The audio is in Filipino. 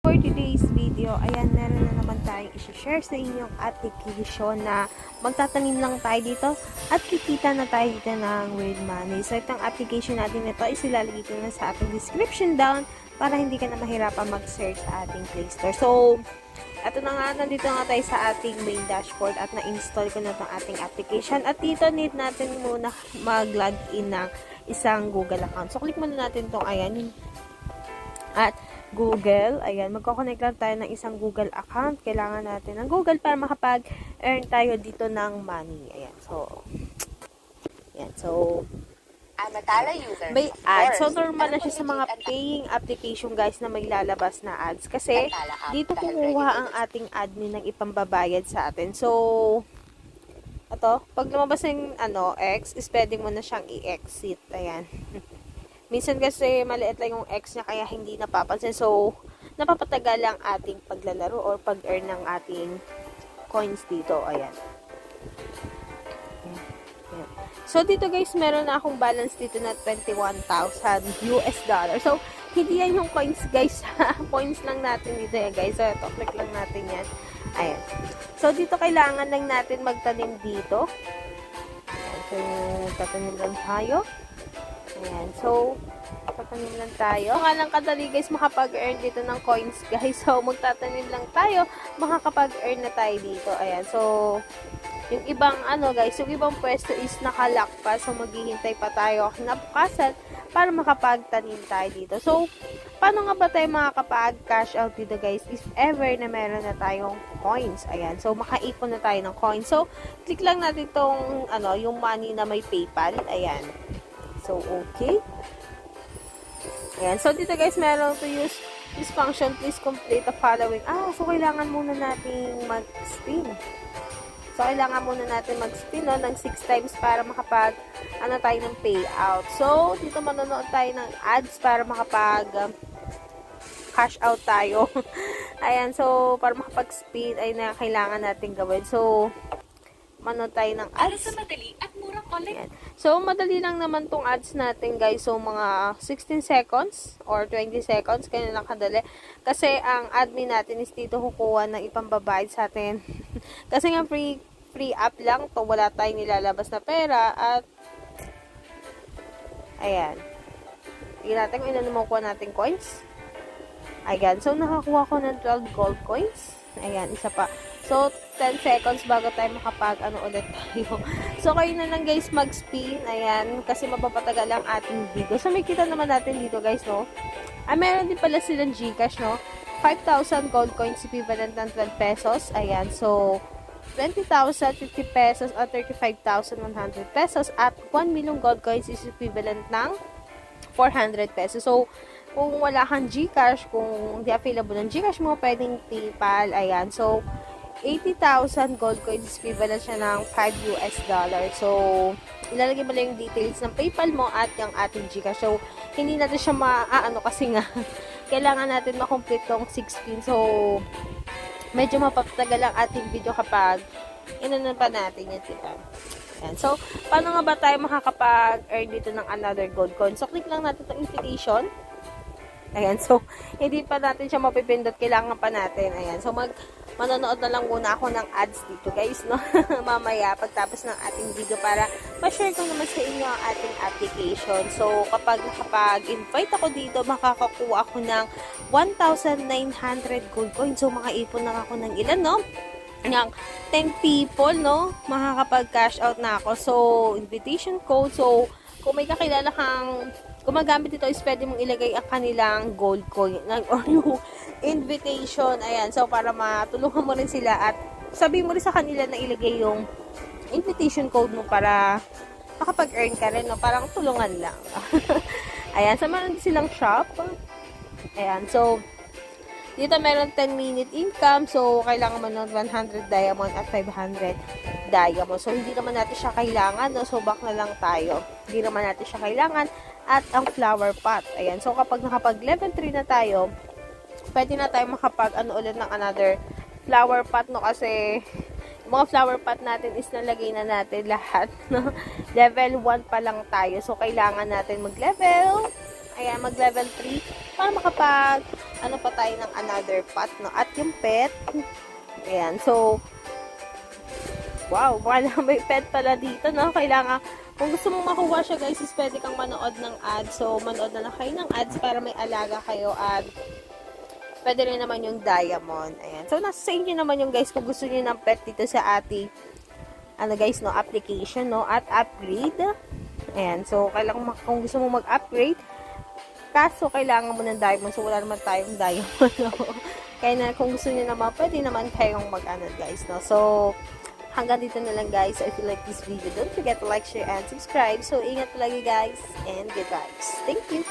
for today's video, ayan, meron na naman tayong i-share sa inyong application na magtatanim lang tayo dito at kikita na tayo dito ng real money. So, itong application natin ito is ilalagay ko na sa ating description down para hindi ka na mahirapan mag-search sa ating Play Store. So, ito na nga, nandito nga tayo sa ating main dashboard at na-install ko na itong ating application. At dito, need natin muna mag-login ng isang Google account. So, click muna natin itong, ayan, at Google. Ayan, magkoconnect lang tayo ng isang Google account. Kailangan natin ng Google para makapag-earn tayo dito ng money. Ayan, so, ayan, so, I'm a Tala user. may ads. So, normal na siya sa mga paying application, guys, na may lalabas na ads. Kasi, dito kumuha ang ating admin ng ipambabayad sa atin. So, ito, pag lumabas yung, X, is pwede mo na siyang i-exit. Ayan. Minsan kasi maliit lang yung X niya kaya hindi napapansin. So, napapatagal lang ating paglalaro or pag-earn ng ating coins dito. Ayan. Ayan. So, dito guys, meron na akong balance dito na 21,000 US dollar. So, hindi yan yung coins guys. Points lang natin dito yan guys. So, ito, click lang natin yan. Ayan. So, dito kailangan lang natin magtanim dito. Ayan. So, tatanim lang tayo. Ayan. So, tatanim lang tayo. Kung lang kadali guys makapag-earn dito ng coins guys. So, magtatanim lang tayo. Makakapag-earn na tayo dito. Ayan. So, yung ibang guys, yung ibang pwesto is nakalock pa. So, maghihintay pa tayo kinabukasan para makapagtanim tayo dito. So, paano nga ba tayo makakapag-cash out dito guys if ever na meron na tayong coins? Ayan. So, makaipon na tayo ng coins. So, click lang natin tong yung money na may PayPal. Ayan. So, okay. Ayan. So, dito guys, meron to use this function. Please complete the following. So, kailangan muna natin mag-spin. So, kailangan muna natin mag-spin ng 6 times para makapag, tayo ng payout. So, dito manonood tayo ng ads para makapag cash out tayo. Ayan. So, para makapag-spin ay na kailangan natin gawin. So, manood tayo ng ads. Sa madali at murang online. Ayan. So, madali lang naman tong ads natin, guys. So, mga 16 seconds or 20 seconds. Kaya lang kadali. Kasi, ang admin natin is dito kukuha ng ipambabayad sa atin. Kasi nga, free app lang to. Wala tayong nilalabas na pera. At, ayan. Tingnan natin kung ilan makukuha natin coins. Ayan. So, nakakuha ko ng 12 gold coins. Ayan, isa pa. So, 10 seconds bago tayo ulit tayo. So, kayo na lang guys mag-spin. Ayan, kasi mapapatagal ang ating video. So, may kita naman natin dito guys, no? Meron din pala silang Gcash, no? 5,000 gold coins equivalent ng 12 pesos. Ayan, so, 20,000, 50 pesos at 35,100 pesos. At 1 million gold coins is equivalent ng 400 pesos. So, kung wala kang Gcash, kung hindi available ng Gcash mo, pwedeng PayPal. Ayan, so, 80,000 gold coins equivalent siya ng 5 US dollar. So, ilalagay mo lang yung details ng PayPal mo at yung ating Gcash. So, hindi natin siya kasi nga, kailangan natin makomplete tong 16. So, medyo mapapatagal ang ating video kapag inanon pa natin yan, diba? Ayan. So, paano nga ba tayo makakapag-earn dito ng another gold coin? So, click lang natin itong invitation. Ayan, so, hindi pa natin siya mapipindot. Kailangan pa natin. Ayan, so, manonood na lang muna ako ng ads dito, guys, no? Mamaya, pagtapos ng ating video para ma-share ko naman sa inyo ang ating application. So, kapag nakapag-invite ako dito, makakakuha ako ng 1,900 gold coins. So, makaipon na ako ng ilan, no? Ng 10 people, no? Makakapag-cash out na ako. So, invitation code. So, kung may kakilala kang gumagamit ito is pwede mong ilagay ang kanilang gold coin or yung invitation. Ayan. So, para matulungan mo rin sila at sabihin mo rin sa kanila na ilagay yung invitation code mo para makapag-earn ka rin. No? Parang tulungan lang. Ayan. So, meron din silang shop. Ayan. So, dito meron 10-minute income. So, kailangan mo ng 100 diamond at 500 diamond. So, hindi naman natin siya kailangan. No? So, back na lang tayo. Hindi naman natin siya kailangan. At ang flower pot. Ayan. So, kapag nakapag level 3 na tayo, pwede na tayo makapag ulit ng another flower pot, no? Kasi, yung mga flower pot natin is nalagay na natin lahat, no? Level 1 pa lang tayo. So, kailangan natin mag-level. Ayan, mag-level 3 para makapag ano pa tayo ng another pot, no? At yung pet, ayan, so, wow, wala may pet pala dito, no? Kailangan, kung gusto mong makuha siya, guys, is pwede kang manood ng ads. So, manood na lang kayo ng ads para may alaga kayo at pwede rin naman yung diamond. Ayan. So, nasa sa inyo naman yung guys kung gusto niyo ng pet dito sa ating guys, no, application, no, at upgrade. Ayan. So, kung gusto mo mag-upgrade, kaso kailangan mo ng diamond. So, wala naman tayong diamond, no. Kaya na, kung gusto niyo naman, pwede naman kayong guys, no. So, hanggang dito na lang, guys. If you like this video, don't forget to like, share, and subscribe. So, ingat lagi, guys, and good vibes. Thank you!